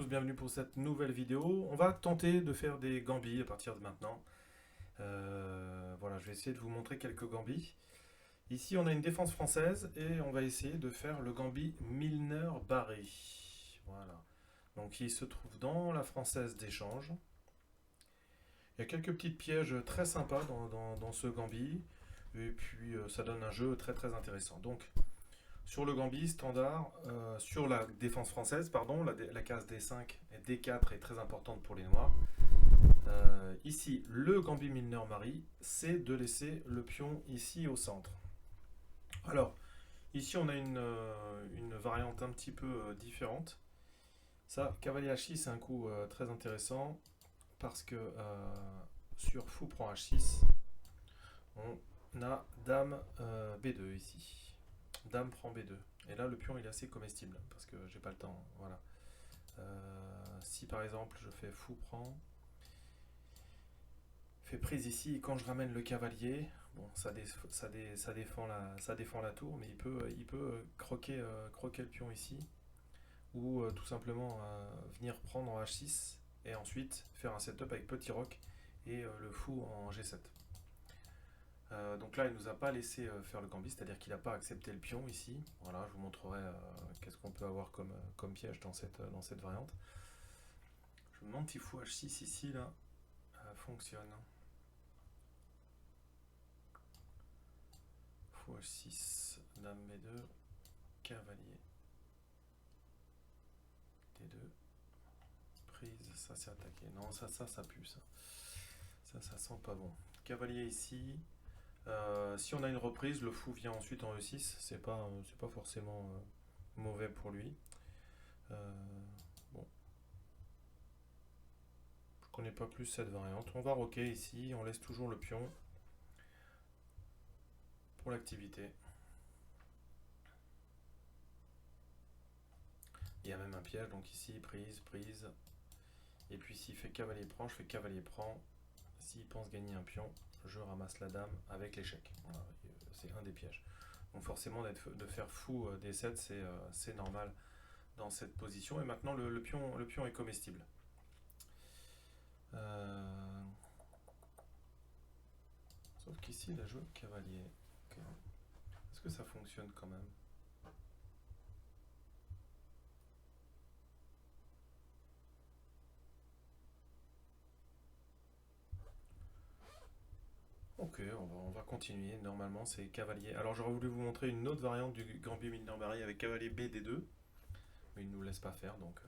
tous, bienvenue pour cette nouvelle vidéo. On va tenter de faire des gambits à partir de maintenant. Voilà, je vais essayer de vous montrer quelques gambits. Ici, on a une défense française et on va essayer de faire le gambit Milner-Barré. Voilà. Donc, il se trouve dans la française d'échange. Il y a quelques petits pièges très sympas dans ce gambit. Et puis, ça donne un jeu très très intéressant. Donc, sur le gambit standard, sur la défense française, pardon, la case D5 et D4 est très importante pour les noirs. Ici, le gambit Milner-Barré, c'est de laisser le pion ici au centre. Alors, ici on a une variante un petit peu différente. Ça, cavalier H6, c'est un coup très intéressant parce que sur fou prend H6, on a dame B2 ici. Dame prend B2. Et là, le pion il est assez comestible parce que j'ai pas le temps. Voilà. Si par exemple je fais fou prend, fait prise ici, quand je ramène le cavalier, bon, ça défend la tour, mais il peut croquer le pion ici, ou tout simplement venir prendre en H6 et ensuite faire un setup avec petit roc et le fou en G7. Donc là, il ne nous a pas laissé faire le gambit, c'est-à-dire qu'il n'a pas accepté le pion ici. Voilà, je vous montrerai qu'est-ce qu'on peut avoir comme piège dans cette variante. Je me demande si fou H6 ici, là, fonctionne. Fou H6, dame B2, cavalier D2, prise, ça c'est attaqué. Non, ça pue ça. Ça sent pas bon. Cavalier ici. Si on a une reprise, le fou vient ensuite en E6. C'est pas forcément mauvais pour lui. Bon. Je connais pas plus cette variante. On va roquer ici. On laisse toujours le pion pour l'activité. Il y a même un piège. Donc ici, prise. Et puis s'il fait cavalier prend, je fais cavalier prend. S'il pense gagner un pion, je ramasse la dame avec l'échec. Voilà, c'est un des pièges. Donc forcément de faire fou D7, c'est normal dans cette position. Et maintenant le pion est comestible. Sauf qu'ici il a joué cavalier. Okay. Est-ce que ça fonctionne quand même? Ok, on va continuer. Normalement, c'est cavalier. Alors, j'aurais voulu vous montrer une autre variante du gambit Milner-Barré avec cavalier B D2, mais il ne nous laisse pas faire, donc.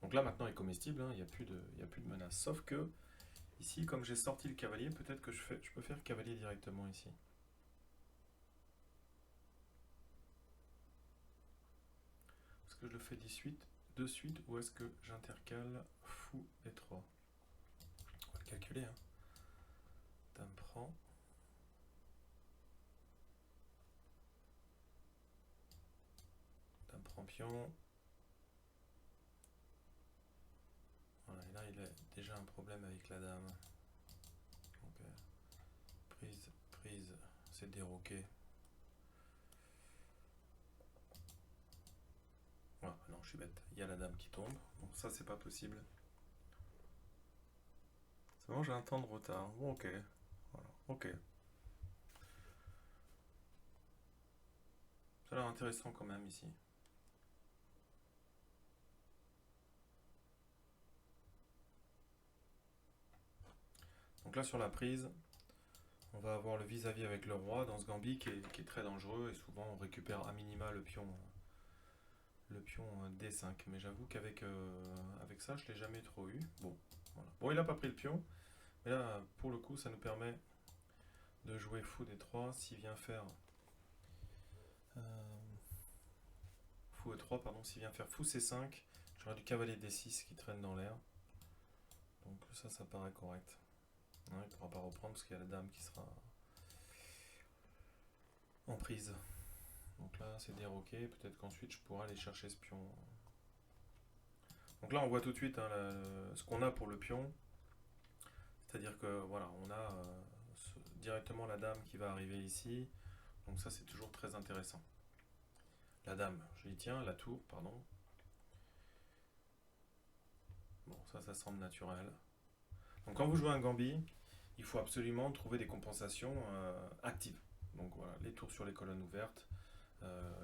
Donc là, maintenant, il est comestible. Hein, il n'y a plus de menace. Sauf que ici, comme j'ai sorti le cavalier, peut-être que je peux faire cavalier directement ici. Est-ce que je le fais de suite, ou est-ce que j'intercale fou D3? On va le calculer. Hein. Dame prend. Dame prend pion. Voilà, et là, il a déjà un problème avec la dame. Donc, prise, c'est déroqué. Voilà, non, je suis bête. Il y a la dame qui tombe. Bon, ça, c'est pas possible. C'est bon, j'ai un temps de retard. Bon, ok. Voilà, ok. Ça a l'air intéressant quand même ici. Donc là, sur la prise, on va avoir le vis-à-vis avec le roi dans ce gambit qui est très dangereux et souvent on récupère à minima le pion D5. Mais j'avoue qu'avec avec ça, je l'ai jamais trop eu. Bon, voilà. Bon, il n'a pas pris le pion, mais là, pour le coup, ça nous permet de jouer fou D3. S'il vient faire fou E3, pardon, s'il vient faire fou C5, j'aurai du cavalier D6 qui traîne dans l'air. Donc ça paraît correct. Non, il ne pourra pas reprendre parce qu'il y a la dame qui sera en prise. Donc là, c'est déroqué. Peut-être qu'ensuite, je pourrai aller chercher ce pion. Donc là, on voit tout de suite hein, ce qu'on a pour le pion. C'est-à-dire que voilà, on a directement la dame qui va arriver ici. Donc ça c'est toujours très intéressant. La dame, je l'y tiens, la tour, pardon. Bon, ça semble naturel. Donc quand vous jouez un Gambit, il faut absolument trouver des compensations actives. Donc voilà, les tours sur les colonnes ouvertes,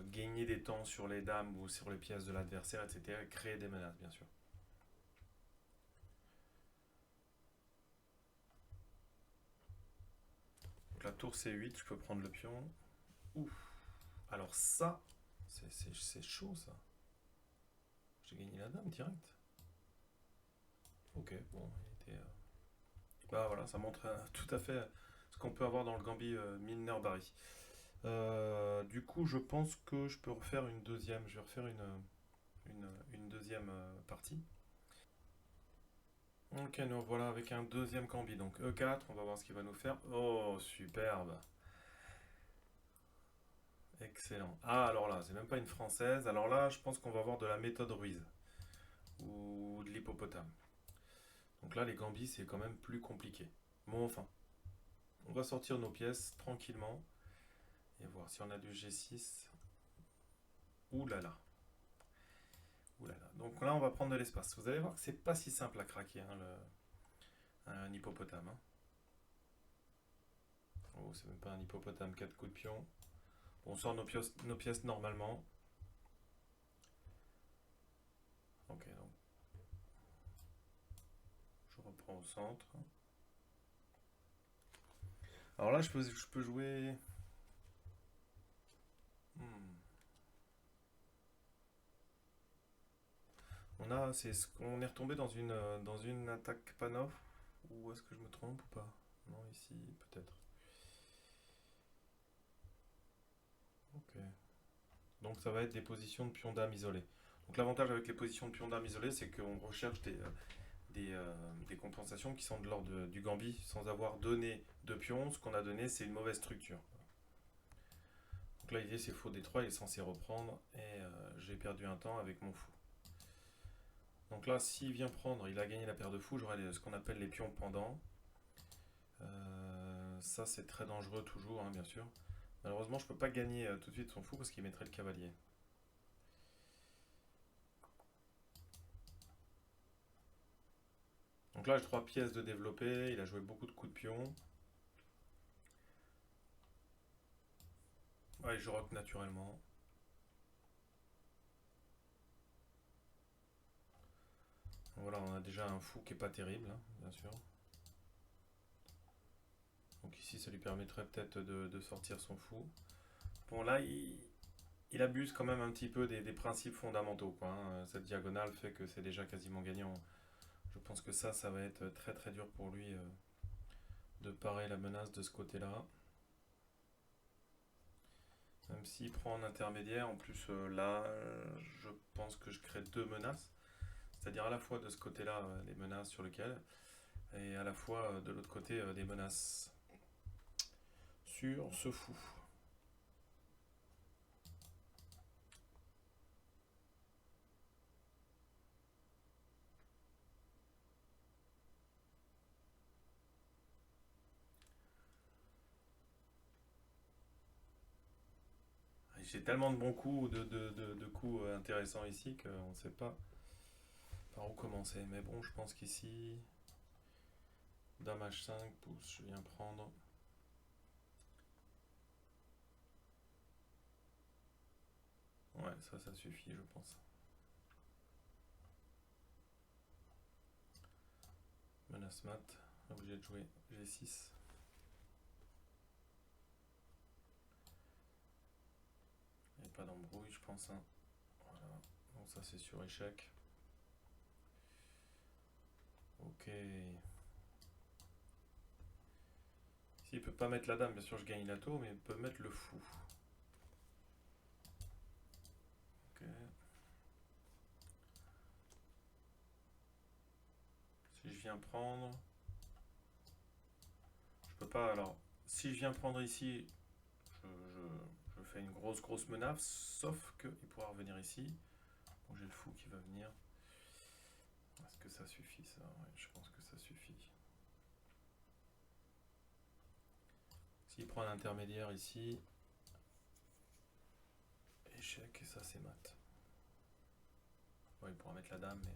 gagner des temps sur les dames ou sur les pièces de l'adversaire, etc. Et créer des menaces, bien sûr. Donc la tour C8, je peux prendre le pion. Ouf. Alors ça, c'est chaud ça. J'ai gagné la dame direct. Ok, bon, il était... Bah voilà, ça montre tout à fait ce qu'on peut avoir dans le Gambit Milner Barry. Du coup, je pense que je peux refaire une deuxième. Je vais refaire une deuxième partie. Ok, nous voilà avec un deuxième Gambit. Donc E4, on va voir ce qu'il va nous faire. Oh, superbe. Excellent. Ah, alors là, c'est même pas une française. Alors là, je pense qu'on va avoir de la méthode Ruiz. Ou de l'hippopotame. Donc là, les Gambits, c'est quand même plus compliqué. Bon, enfin, on va sortir nos pièces tranquillement. Et voir si on a du G6. Ouh là là. Ouh là là. Donc là, on va prendre de l'espace. Vous allez voir que c'est pas si simple à craquer, hein, un hippopotame. Hein. Oh, c'est même pas un hippopotame, 4 coups de pion. Bon, on sort nos pièces normalement. Ok, donc je reprends au centre. Alors là, je peux jouer. Hmm. On est retombé dans une attaque Panov. Ou est-ce que je me trompe ou pas? Non, ici, peut-être. Ok. Donc ça va être des positions de pion dame isolées. Donc l'avantage avec les positions de pion dame isolées, c'est qu'on recherche des compensations qui sont de l'ordre du gambit sans avoir donné de pion. Ce qu'on a donné, c'est une mauvaise structure. Donc là, l'idée, c'est faux D3, il est censé reprendre et j'ai perdu un temps avec mon fou. Donc là, s'il vient prendre, il a gagné la paire de fous, j'aurai ce qu'on appelle les pions pendants. Ça, c'est très dangereux toujours, hein, bien sûr. Malheureusement, je peux pas gagner tout de suite son fou parce qu'il mettrait le cavalier. Donc là, j'ai 3 pièces de développer, il a joué beaucoup de coups de pion. Ouais, je rock naturellement. Voilà, on a déjà un fou qui est pas terrible, hein, bien sûr. Donc ici, ça lui permettrait peut-être de sortir son fou. Bon, là, il abuse quand même un petit peu des principes fondamentaux, quoi, hein. Cette diagonale fait que c'est déjà quasiment gagnant. Je pense que ça va être très très dur pour lui de parer la menace de ce côté-là. Même s'il prend en intermédiaire, en plus là, je pense que je crée deux menaces. C'est-à-dire à la fois de ce côté-là, les menaces sur lequel, et à la fois de l'autre côté, des menaces sur ce fou. J'ai tellement de bons coups, de coups intéressants ici qu'on ne sait pas par où commencer. Mais bon, je pense qu'ici, dame H5, pouce, je viens prendre. Ouais, ça suffit, je pense. Menace mat, obligé de jouer G6. Il n'y a pas d'embrouille, je pense. Hein. Voilà, donc ça c'est sur échec. Ok. S'il peut pas mettre la dame, bien sûr je gagne la tour, mais il peut mettre le fou. Ok. Si je viens prendre, je peux pas. Alors, si je viens prendre ici, je fais une grosse menace, sauf qu'il pourra revenir ici. Donc j'ai le fou qui va venir. Est-ce que ça suffit ça? Ouais, je pense que ça suffit. S'il prend un intermédiaire ici, échec et ça c'est mat. Bon, il pourra mettre la dame, mais...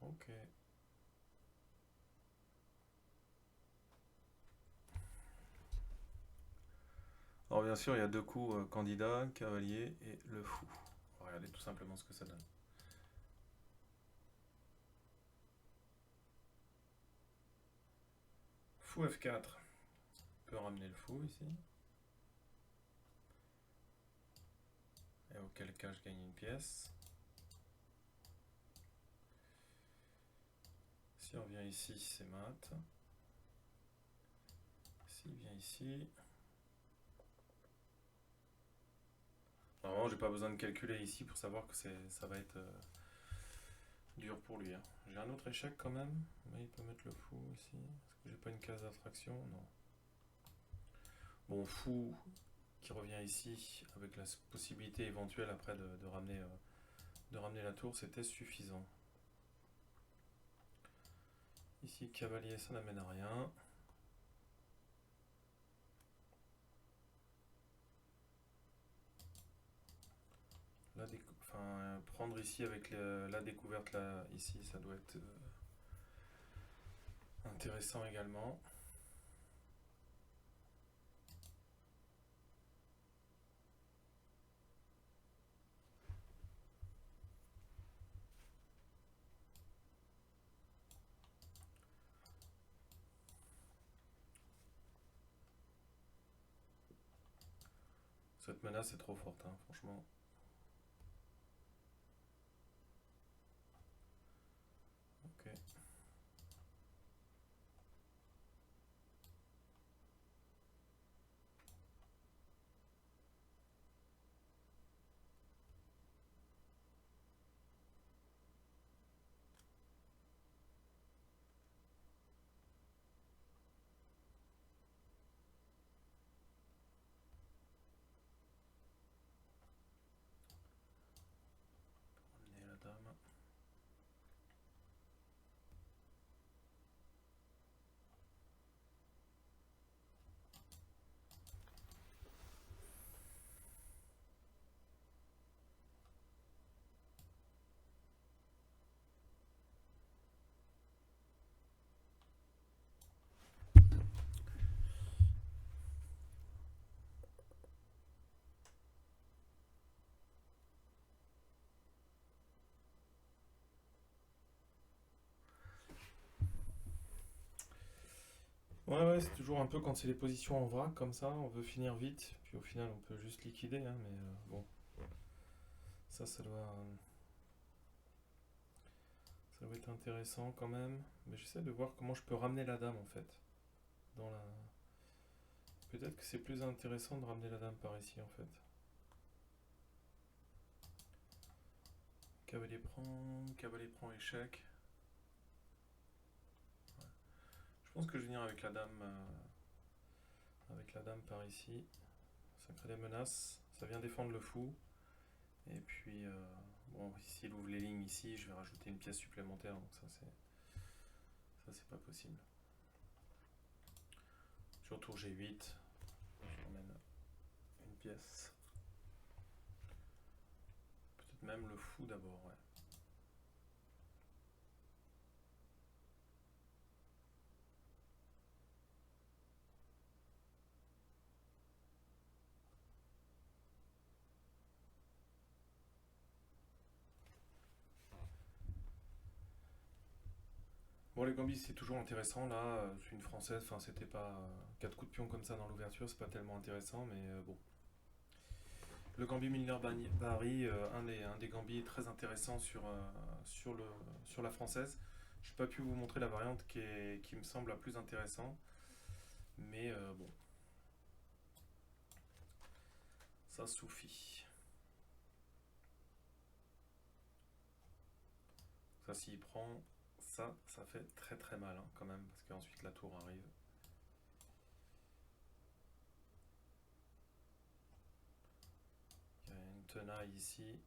Ok. Alors bien sûr, il y a deux coups candidat, cavalier et le fou. On va regarder tout simplement ce que ça donne. Fou F4. On peut ramener le fou ici. Et auquel cas je gagne une pièce. Si on vient ici, c'est mat. S'il vient ici... Normalement, j'ai pas besoin de calculer ici pour savoir que ça va être dur pour lui. Hein. J'ai un autre échec quand même, mais il peut mettre le fou ici. Est-ce que j'ai pas une case d'attraction? Non. Bon, fou qui revient ici avec la possibilité éventuelle après de ramener la tour, c'était suffisant. Ici, cavalier, ça n'amène à rien. Prendre ici avec la découverte là, ici, ça doit être intéressant également. Cette menace est trop forte, hein, franchement. Ok. Ramener la dame. Ouais, c'est toujours un peu quand c'est les positions en vrac comme ça, on veut finir vite, puis au final on peut juste liquider, hein, mais bon, ça doit être intéressant quand même. Mais j'essaie de voir comment je peux ramener la dame en fait. Dans la... Peut-être que c'est plus intéressant de ramener la dame par ici en fait. Cavalier prend échec. Ouais. Je pense que je vais venir avec la dame par ici. Ça crée des menaces, ça vient défendre le fou. Et puis, bon, s'il ouvre les lignes ici, je vais rajouter une pièce supplémentaire, donc ça c'est pas possible. Sur tour G8, je ramène une pièce. Peut-être même le fou d'abord, ouais. Bon, les gambis c'est toujours intéressant là, c'est une française, enfin c'était pas 4 coups de pion comme ça dans l'ouverture, c'est pas tellement intéressant, mais bon. Le Gambit Milner-Barry, un des gambis très intéressants sur la française. Je n'ai pas pu vous montrer la variante qui me semble la plus intéressante, mais bon, ça suffit. Ça s'il prend, ça fait très très mal hein, quand même, parce qu'ensuite la tour arrive. Il y a une tenaille ici.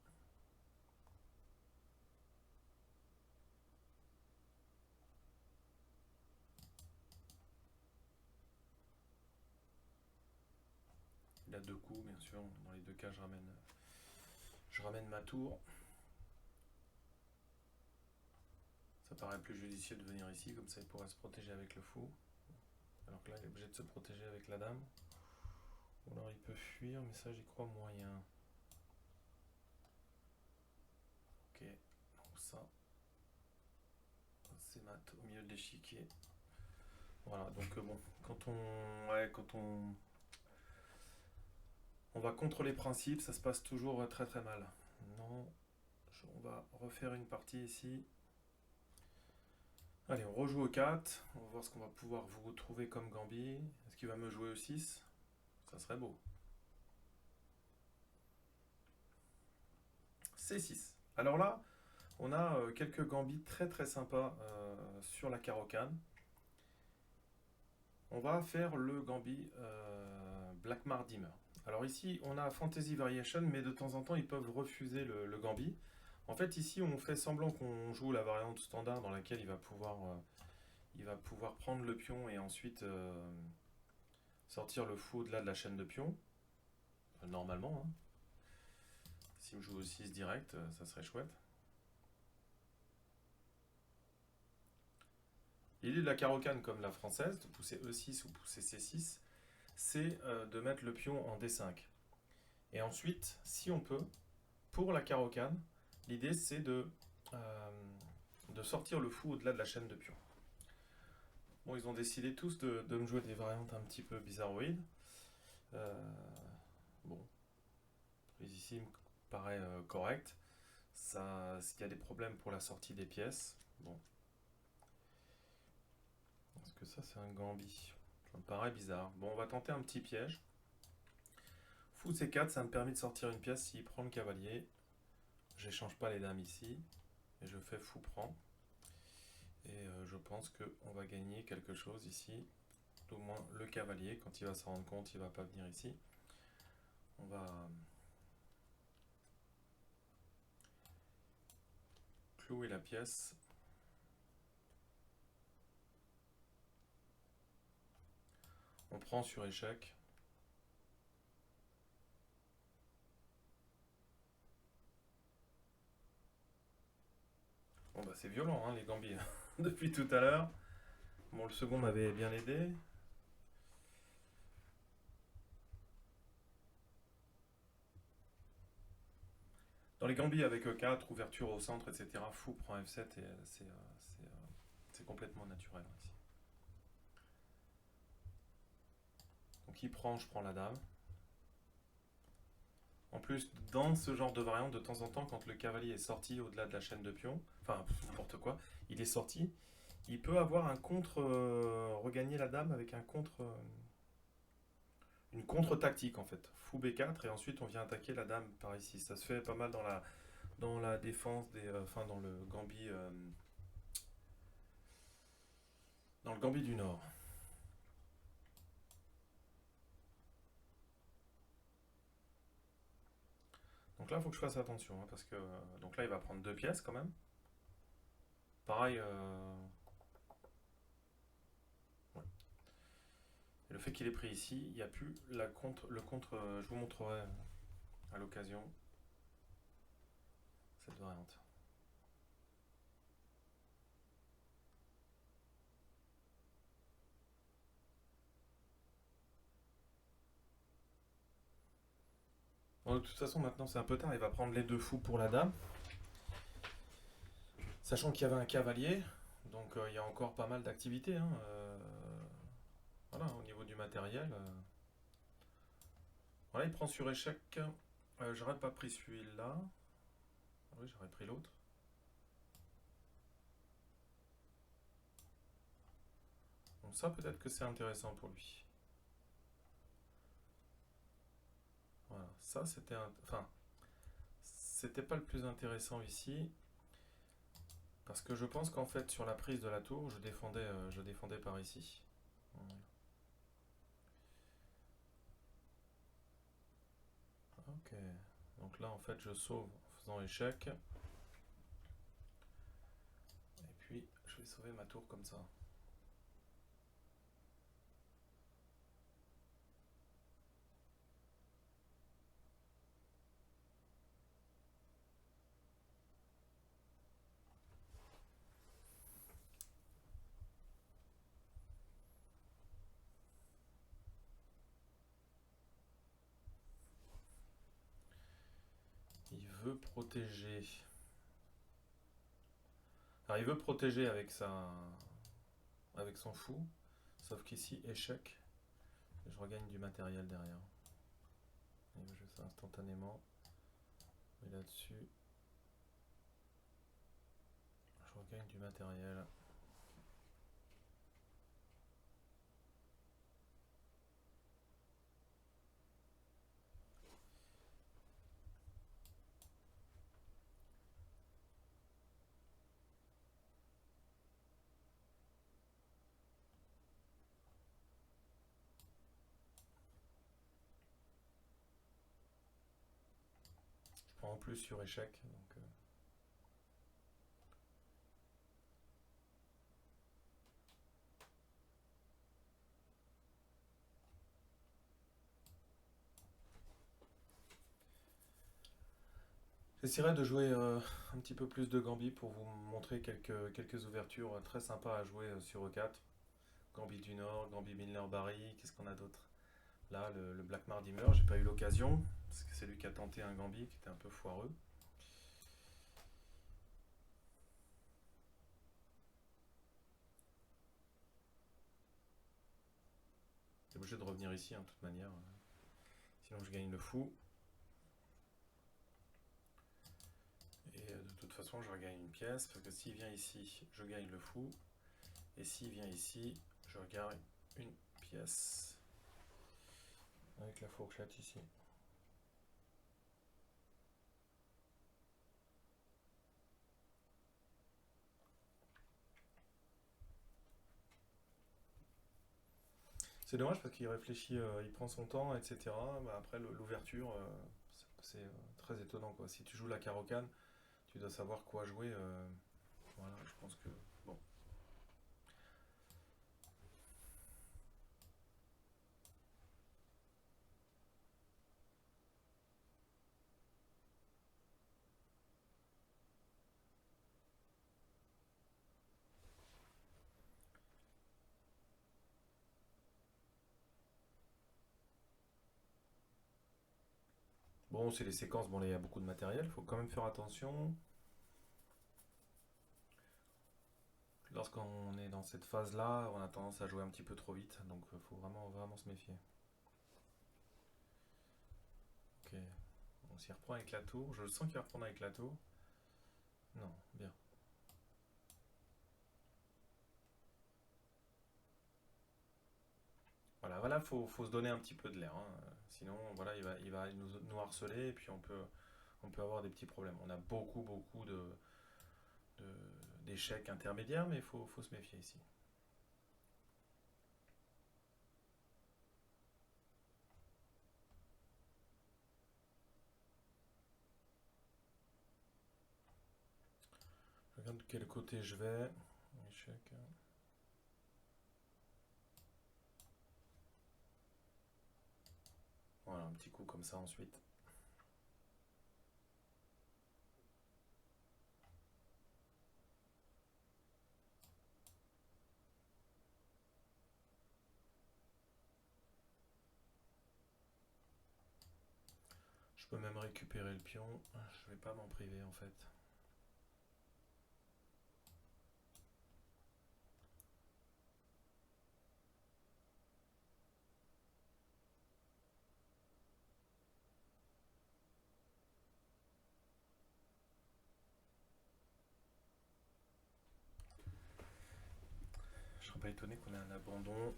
a deux coups, bien sûr. Dans les deux cas, je ramène ma tour. Ça paraît plus judicieux de venir ici, comme ça il pourrait se protéger avec le fou. Alors que là, il est obligé de se protéger avec la dame. Ou alors il peut fuir, mais ça, j'y crois moyen. Ok, donc ça, c'est mat au milieu de l'échiquier. Voilà, donc bon, on va contre les principes, ça se passe toujours très très mal. Non, on va refaire une partie ici. Allez, on rejoue au 4. On va voir ce qu'on va pouvoir vous retrouver comme Gambit. Est-ce qu'il va me jouer au 6? Ça serait beau. C6. Alors là, on a quelques Gambits très très sympas sur la carocane. On va faire le Gambit Black Dimmer. Alors ici, on a Fantasy Variation, mais de temps en temps, ils peuvent refuser le Gambit. En fait, ici, on fait semblant qu'on joue la variante standard dans laquelle il va pouvoir prendre le pion et ensuite sortir le fou au-delà de la chaîne de pions. Normalement. Hein. S'il me joue au 6 direct, ça serait chouette. L'idée de la carocane comme la française, de pousser E6 ou pousser C6, c'est de mettre le pion en D5. Et ensuite, si on peut, pour la carocane, l'idée c'est de sortir le fou au-delà de la chaîne de pions. Bon, ils ont décidé tous de me jouer des variantes un petit peu bizarroïdes. Bon, ici me paraît correct. S'il y a des problèmes pour la sortie des pièces, bon. Est-ce que ça c'est un Gambit? Ça me paraît bizarre. Bon, on va tenter un petit piège. Fou C4, ça me permet de sortir une pièce s'il prend le cavalier. J'échange pas les dames ici. Et je fais fou prend. Et je pense qu'on va gagner quelque chose ici. Au moins le cavalier, quand il va s'en rendre compte, il va pas venir ici. On va clouer la pièce. On prend sur échec. Bon bah c'est violent hein, les Gambis depuis tout à l'heure. Bon, le second m'avait bien aidé. Dans les Gambis avec E4, ouverture au centre, etc., fou prend F7 et c'est complètement naturel ici. Donc il prend, je prends la dame. En plus, dans ce genre de variante, de temps en temps, quand le cavalier est sorti au-delà de la chaîne de pions, enfin n'importe quoi, il est sorti, il peut avoir un contre, regagner la dame avec un contre, une contre-tactique en fait. Fou B4 et ensuite on vient attaquer la dame par ici. Ça se fait pas mal dans la défense enfin dans le Gambit du Nord. Donc là, il faut que je fasse attention, hein, parce que donc là, il va prendre deux pièces quand même. Pareil, ouais. Et le fait qu'il ait pris ici, il n'y a plus le contre. Je vous montrerai à l'occasion cette variante. Bon, de toute façon, maintenant c'est un peu tard. Il va prendre les deux fous pour la dame, sachant qu'il y avait un cavalier. Donc il y a encore pas mal d'activités. Hein, voilà, au niveau du matériel. Voilà, il prend sur échec. J'aurais pas pris celui-là. Ah oui, j'aurais pris l'autre. Donc ça, peut-être que c'est intéressant pour lui. Voilà, ça c'était enfin, c'était pas le plus intéressant ici. Parce que je pense qu'en fait, sur la prise de la tour, je défendais par ici. Voilà. Ok. Donc là, en fait, je sauve en faisant échec. Et puis, je vais sauver ma tour comme ça. protéger. Alors il veut protéger avec son fou, sauf qu'ici échec, et je regagne du matériel derrière. Il veut jouer ça instantanément, et là-dessus, je regagne du matériel. Je prends en plus sur échec, donc j'essaierai de jouer un petit peu plus de Gambit pour vous montrer quelques ouvertures très sympas à jouer sur E4. Gambit du Nord, Gambit Milner Barry, qu'est-ce qu'on a d'autre? Là, le Black Mardimer, j'ai pas eu l'occasion, parce que c'est lui qui a tenté un Gambit qui était un peu foireux. C'est obligé de revenir ici, hein, de toute manière. Sinon, je gagne le fou. Et de toute façon, je regagne une pièce, parce que s'il vient ici, je gagne le fou. Et s'il vient ici, je regagne une pièce. Avec la fourchette ici. C'est dommage parce qu'il réfléchit, il prend son temps, etc. Bah, après, l'ouverture, c'est très étonnant, quoi. Si tu joues la carocane, tu dois savoir quoi jouer. Voilà, je pense que. Bon. Bon, c'est les séquences, bon, là, il y a beaucoup de matériel, il faut quand même faire attention. Lorsqu'on est dans cette phase-là, on a tendance à jouer un petit peu trop vite, donc il faut vraiment se méfier. Ok, on s'y reprend avec la tour. Je sens qu'il va reprendre avec la tour. Non, bien. Voilà, faut se donner un petit peu de l'air, hein. Sinon, voilà, il va nous harceler et puis on peut avoir des petits problèmes. On a beaucoup d'échecs intermédiaires, mais il faut se méfier ici. Je regarde de quel côté je vais. Échec. Voilà, un petit coup comme ça ensuite. Je peux même récupérer le pion. Je vais pas m'en priver en fait. Je serais pas étonné qu'on ait un abandon.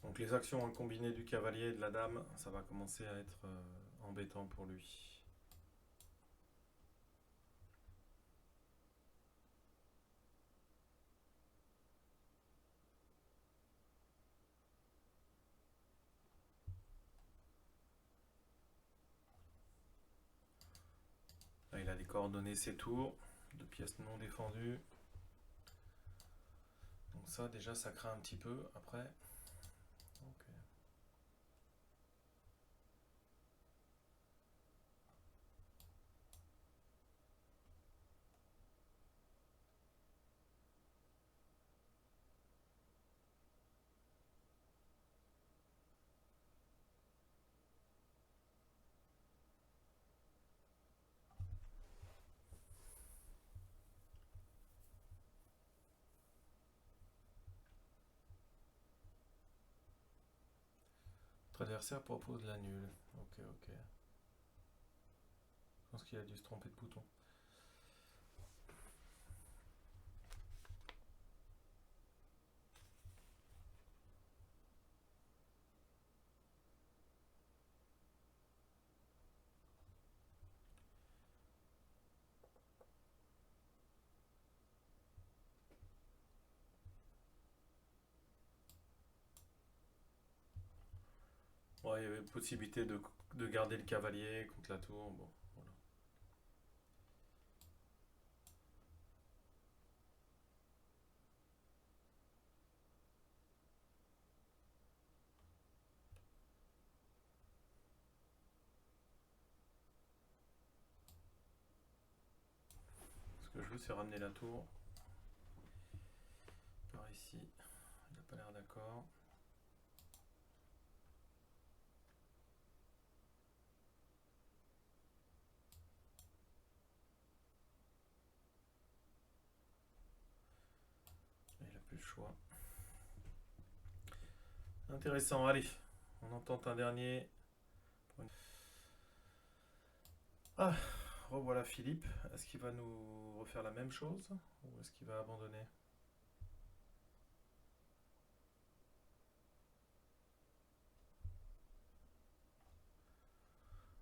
Donc les actions en combiné du cavalier et de la dame, ça va commencer à être embêtant pour lui. Là, il a des coordonnées ses tours, de pièces non défendues. Donc ça déjà ça craint un petit peu après. Ok. adversaire propose la nulle. Ok, ok. Je pense qu'il a dû se tromper de bouton. Ouais, il y avait possibilité de garder le cavalier contre la tour. Bon, voilà. Ce que je veux, c'est ramener la tour par ici. Il n'a pas l'air d'accord. Il n'a plus le choix. Intéressant, allez. On en tente un dernier. Ah, revoilà Philippe. Est-ce qu'il va nous refaire la même chose ou est-ce qu'il va abandonner?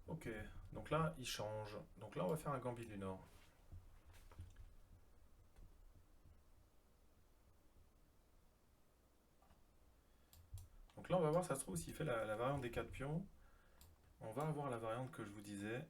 Ok, donc là, il change. Donc là, on va faire un Gambit du Nord. Donc là, on va voir, ça se trouve, s'il fait la variante des 4 pions, on va avoir la variante que je vous disais.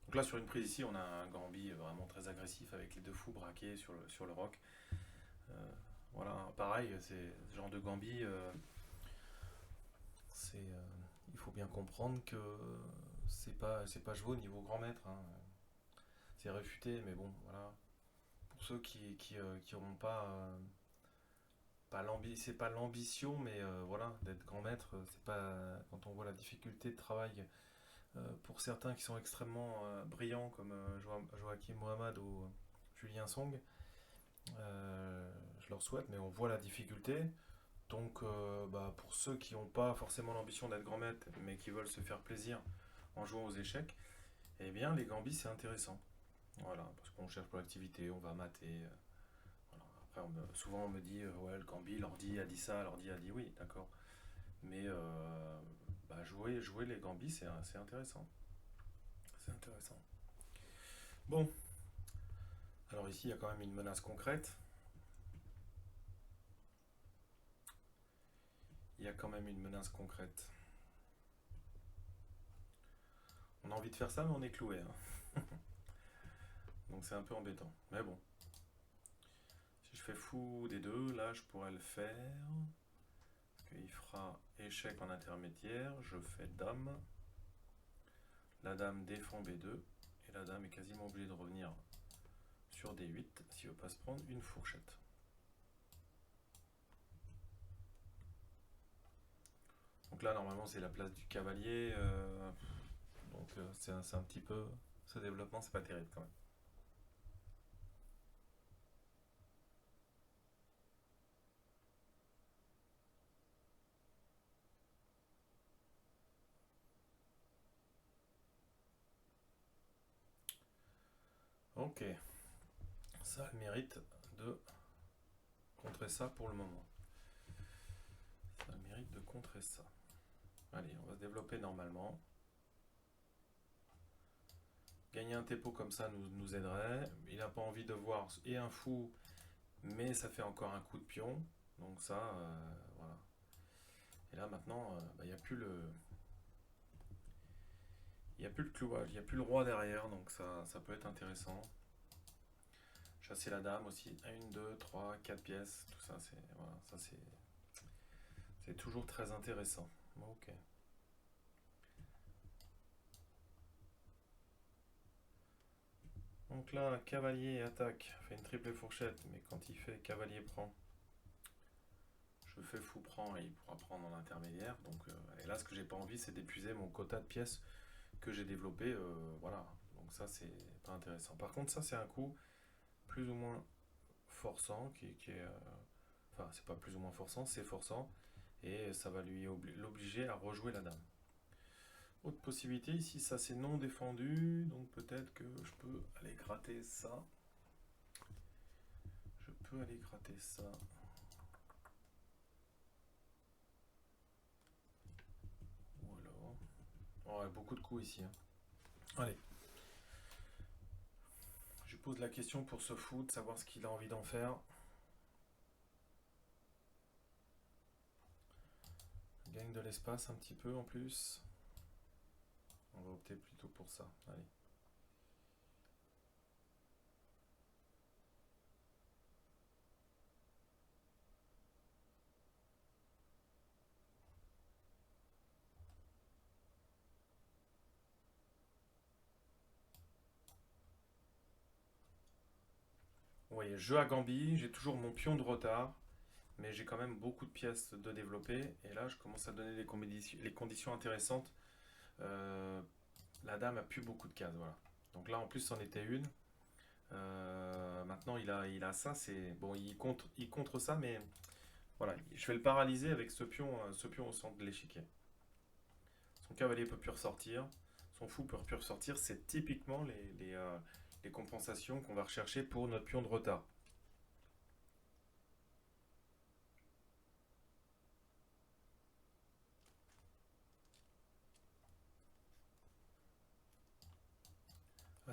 Donc là, sur une prise ici, on a un Gambit vraiment très agressif avec les deux fous braqués sur le roc. Voilà, pareil, c'est ce genre de Gambit. Il faut bien comprendre que c'est pas joué au niveau grand maître, hein. C'est réfuté, mais bon, voilà. Pour ceux qui auront c'est pas l'ambition, mais voilà, d'être grand maître, c'est pas quand on voit la difficulté de travail pour certains qui sont extrêmement brillants comme Joachim Mohamed ou Julien Song, je leur souhaite, mais on voit la difficulté. Donc, pour ceux qui n'ont pas forcément l'ambition d'être grand maître, mais qui veulent se faire plaisir en jouant aux échecs, eh bien, les gambits, c'est intéressant. Voilà, parce qu'on cherche pour l'activité, on va mater. Voilà. Après, souvent, on me dit, ouais, le gambi, l'ordi a dit ça, l'ordi a dit oui, d'accord. Mais jouer les gambis, c'est intéressant. C'est intéressant. Bon, alors ici, il y a quand même une menace concrète. Il y a quand même une menace concrète. On a envie de faire ça, mais on est cloué, hein. Donc c'est un peu embêtant. Mais bon, si je fais fou des deux, là, je pourrais le faire. Parce qu'il fera échec en intermédiaire. Je fais dame. La dame défend B2. Et la dame est quasiment obligée de revenir sur D8 s'il ne veut pas se prendre une fourchette. Donc là, normalement, c'est la place du cavalier. Donc c'est un petit peu... Ce développement, c'est pas terrible quand même. Ok. Ça a le mérite de contrer ça pour le moment. Ça a le mérite de contrer ça. Allez, on va se développer normalement. Gagner un tempo comme ça nous aiderait. Il n'a pas envie de voir et un fou, mais ça fait encore un coup de pion. Donc ça, voilà. Et là maintenant, il n'y a plus le... Il n'y a plus le clouage, il n'y a plus le roi derrière, donc ça peut être intéressant. Chasser la dame aussi. 1, 2, 3, 4 pièces, tout ça, voilà, c'est toujours très intéressant. Ok. Donc là, cavalier attaque, fait une triple fourchette, mais quand il fait cavalier prend, je fais fou prend et il pourra prendre en intermédiaire. Donc, et là, ce que j'ai pas envie, c'est d'épuiser mon quota de pièces que j'ai développé, voilà. Donc ça, c'est pas intéressant. Par contre, ça, c'est un coup plus ou moins forçant, qui est... enfin, c'est pas plus ou moins forçant, c'est forçant. Et ça va l'obliger à rejouer la dame. Autre possibilité, ici, ça c'est non défendu, donc peut-être que je peux aller gratter ça. Je peux aller gratter ça. Ou alors... Oh, ouais, beaucoup de coups ici, hein. Allez. Je pose la question pour ce fou, de savoir ce qu'il a envie d'en faire. Il gagne de l'espace un petit peu en plus. On va opter plutôt pour ça. Allez. Vous voyez, jeu à Gambie, j'ai toujours mon pion de retard, mais j'ai quand même beaucoup de pièces de développer. Et là, je commence à donner les conditions intéressantes. Euh, la dame a plus beaucoup de cases, voilà. Donc là, en plus, c'en était une. Maintenant, il a ça, c'est bon, il contre ça, mais voilà, je vais le paralyser avec ce pion au centre de l'échiquier. Son cavalier peut plus ressortir, son fou peut plus ressortir. C'est typiquement les compensations qu'on va rechercher pour notre pion de retard.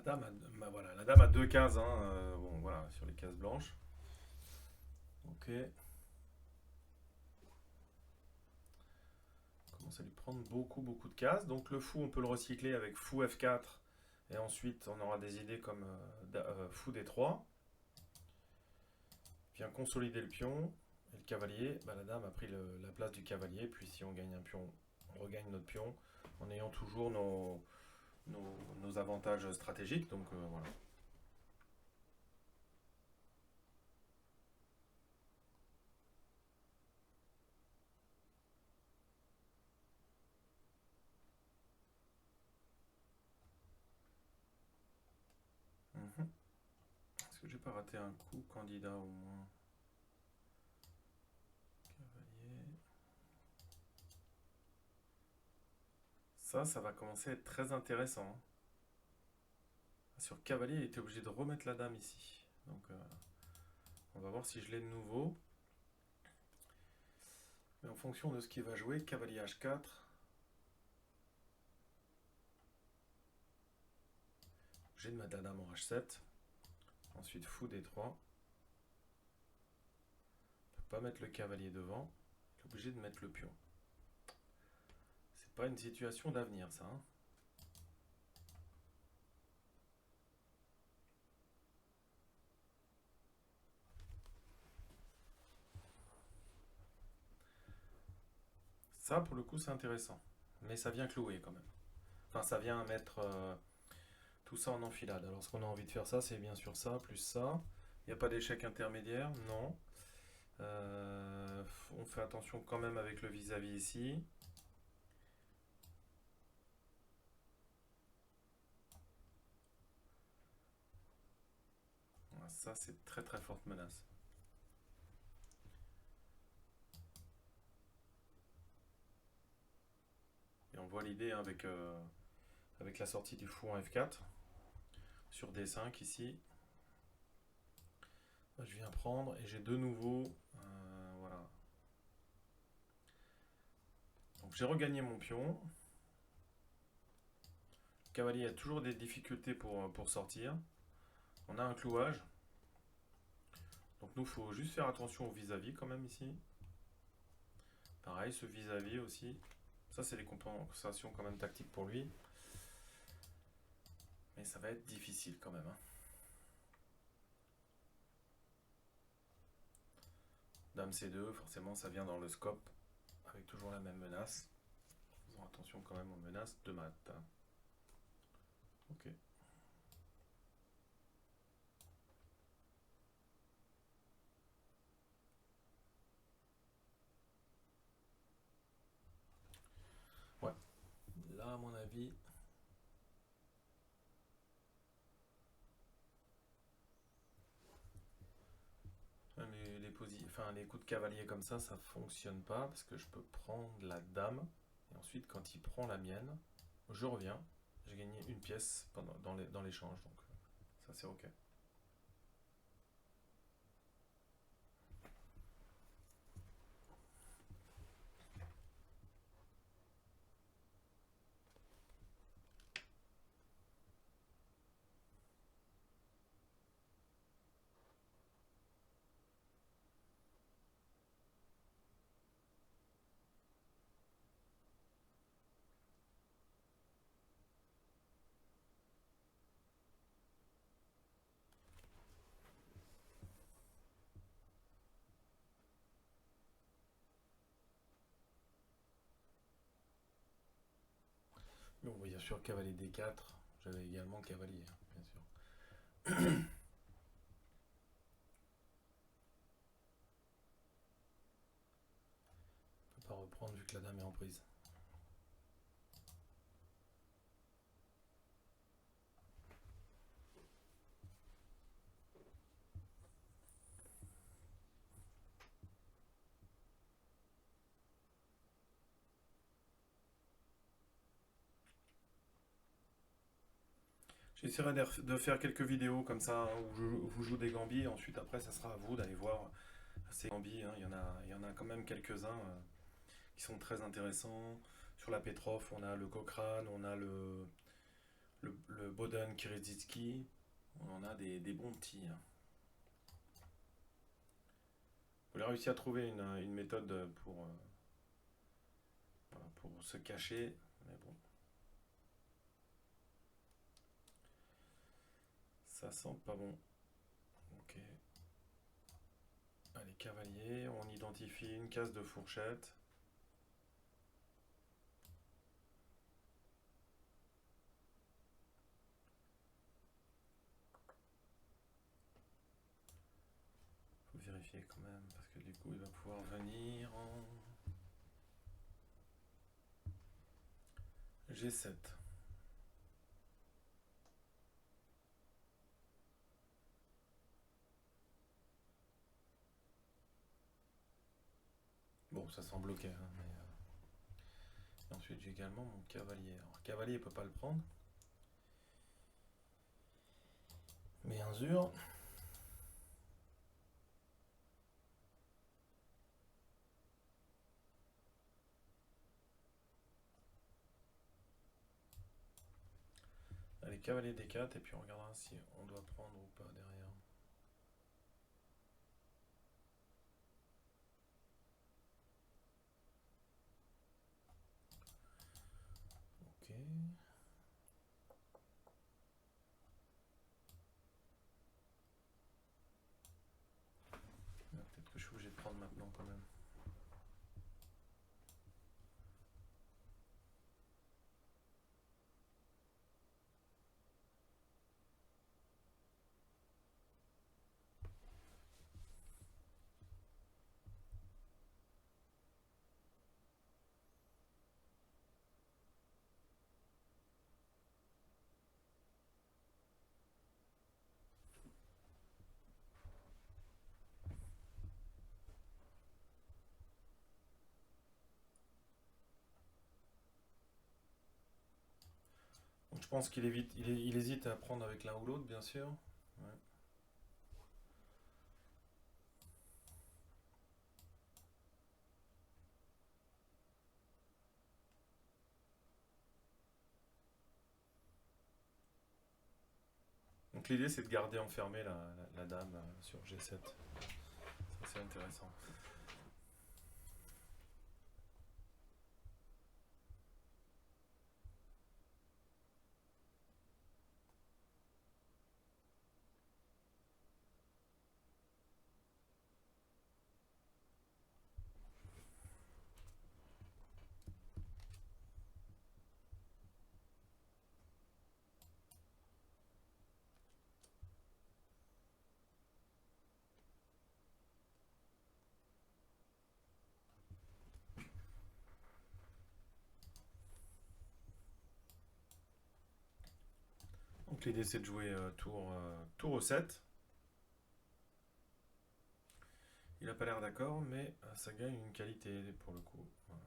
Voilà, la dame a deux cases, hein, bon, voilà, sur les cases blanches. Ok. On commence à lui prendre beaucoup, beaucoup de cases. Donc le fou, on peut le recycler avec fou F4. Et ensuite, on aura des idées comme fou D3. Vient consolider le pion. Et le cavalier, bah, la dame a pris la place du cavalier. Puis si on gagne un pion, on regagne notre pion. En ayant toujours nos avantages stratégiques. Donc voilà. Mhm. Est-ce que j'ai pas raté un coup candidat au moins? Cavalier. Ça va commencer à être très intéressant, hein. Sur cavalier, il était obligé de remettre la dame ici. Donc on va voir si je l'ai de nouveau. Mais en fonction de ce qu'il va jouer, cavalier H4. J'ai de mettre la dame en H7. Ensuite fou D3. Je ne peux pas mettre le cavalier devant. Il est obligé de mettre le pion. C'est pas une situation d'avenir, ça, hein. Ça, pour le coup, c'est intéressant. Mais ça vient clouer quand même. Enfin, ça vient mettre tout ça en enfilade. Alors, ce qu'on a envie de faire, ça, c'est bien sûr ça, plus ça. Il n'y a pas d'échec intermédiaire, non. On fait attention quand même avec le vis-à-vis ici. Ça, c'est très très forte menace. Et on voit l'idée, hein, avec la sortie du fou en F4 sur D5 ici. Je viens prendre et j'ai de nouveau. Voilà. Donc j'ai regagné mon pion. Le cavalier a toujours des difficultés pour sortir. On a un clouage. Donc nous, il faut juste faire attention au vis-à-vis quand même ici. Pareil, ce vis-à-vis aussi. Ça, c'est des compensations quand même tactiques pour lui. Mais ça va être difficile quand même, hein. Dame C2, forcément, ça vient dans le scope. Avec toujours la même menace. Faisons attention quand même aux menaces de mat. Ok. Ouais. Là, à mon avis, enfin, les coups de cavalier comme ça fonctionne pas parce que je peux prendre la dame et ensuite quand il prend la mienne, je reviens, j'ai gagné une pièce dans l'échange, donc ça c'est ok. Bon, bien sûr, cavalier D4, j'avais également cavalier, hein, bien sûr. Je peux pas reprendre vu que la dame est en prise. J'essaierai de faire quelques vidéos comme ça hein, où je vous joue des gambis et ensuite après ça sera à vous d'aller voir ces gambis. Hein. Il y en a quand même quelques-uns qui sont très intéressants. Sur la Petrov, on a le Cochrane, on a le Boden Kirezitsky. On a des bons petits. Hein. On a réussi à trouver une méthode voilà, pour se cacher. Mais bon, ça sent pas bon. Ok. Allez, cavalier, on identifie une case de fourchette. Faut vérifier quand même, parce que du coup il va pouvoir venir en G7. Bon, ça sent bloqué, hein, mais et ensuite j'ai également mon cavalier. Alors, cavalier il peut pas le prendre. Mais Inzur. Allez, cavalier D4, et puis on regardera si on doit prendre ou pas derrière. Ok. Peut-être que je suis obligé de prendre maintenant quand même. Donc je pense qu'il hésite à prendre avec l'un ou l'autre, bien sûr. Ouais. Donc l'idée c'est de garder enfermée la dame sur G7. Ça c'est intéressant. Donc l'idée c'est de jouer tour E7. Il a pas l'air d'accord, mais ça gagne une qualité pour le coup. Voilà.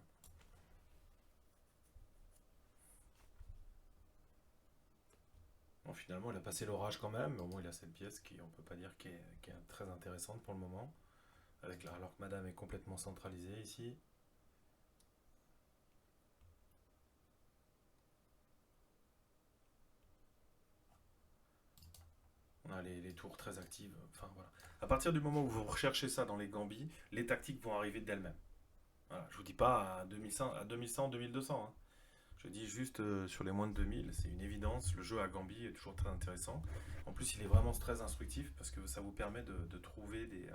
Bon, finalement, il a passé l'orage quand même, mais au moins il a cette pièce qui, on peut pas dire qui est très intéressante pour le moment. Alors que Madame est complètement centralisée ici. On a les tours très actives. Enfin voilà. À partir du moment où vous recherchez ça dans les gambis, les tactiques vont arriver d'elles-mêmes. Voilà. Je vous dis pas à 2100, à 2100, 2200. Hein. Je dis juste sur les moins de 2000, c'est une évidence. Le jeu à Gambit est toujours très intéressant. En plus, il est vraiment très instructif parce que ça vous permet de trouver des,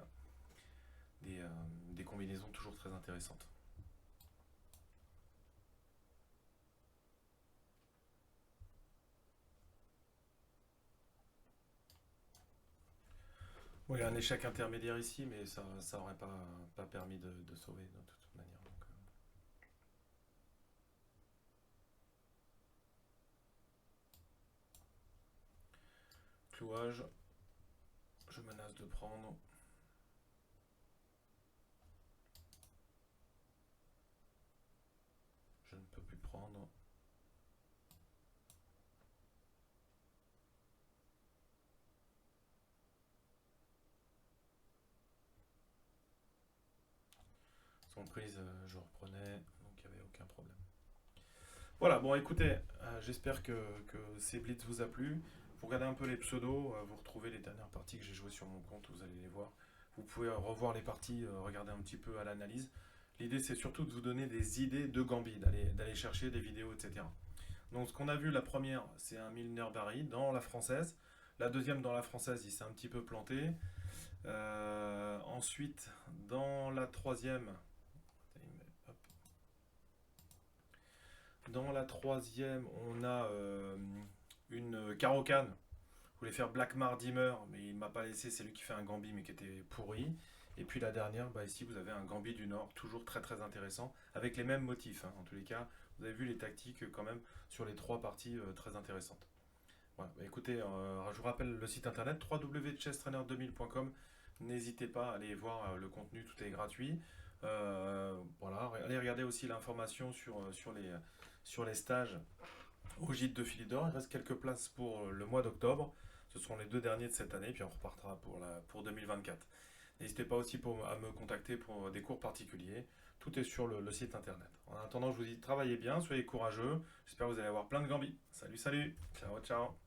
euh, des combinaisons toujours très intéressantes. Bon, il y a un échec intermédiaire ici, mais ça aurait pas permis de sauver de toute manière. Donc, clouage, je menace de prendre. Je ne peux plus prendre. Son prise, je reprenais, donc il n'y avait aucun problème. Voilà, bon écoutez, j'espère que ces blitz vous a plu. Vous regardez un peu les pseudos, vous retrouvez les dernières parties que j'ai jouées sur mon compte, vous allez les voir. Vous pouvez revoir les parties, regarder un petit peu à l'analyse. L'idée c'est surtout de vous donner des idées de Gambit, d'aller chercher des vidéos, etc. Donc ce qu'on a vu, la première, c'est un Milner Barry dans la française. La deuxième dans la française, il s'est un petit peu planté. Ensuite, dans la troisième, dans la troisième, on a une Caro-Can. Je voulais faire Blackmar Dimmer, mais il m'a pas laissé. C'est lui qui fait un Gambit, mais qui était pourri. Et puis la dernière, bah ici vous avez un Gambit du Nord, toujours très très intéressant, avec les mêmes motifs. Hein. En tous les cas, vous avez vu les tactiques quand même sur les trois parties très intéressantes. Voilà. Bah, écoutez, je vous rappelle le site internet www.chesstrainer2000.com. N'hésitez pas à aller voir le contenu, tout est gratuit. Voilà, allez regarder aussi l'information sur les stages au gîte de Philidor. Il reste quelques places pour le mois d'octobre. Ce seront les deux derniers de cette année, puis on repartira pour 2024. N'hésitez pas aussi à me contacter pour des cours particuliers. Tout est sur le site internet. En attendant, je vous dis travaillez bien, soyez courageux. J'espère que vous allez avoir plein de gambis. Salut, salut. Ciao, ciao.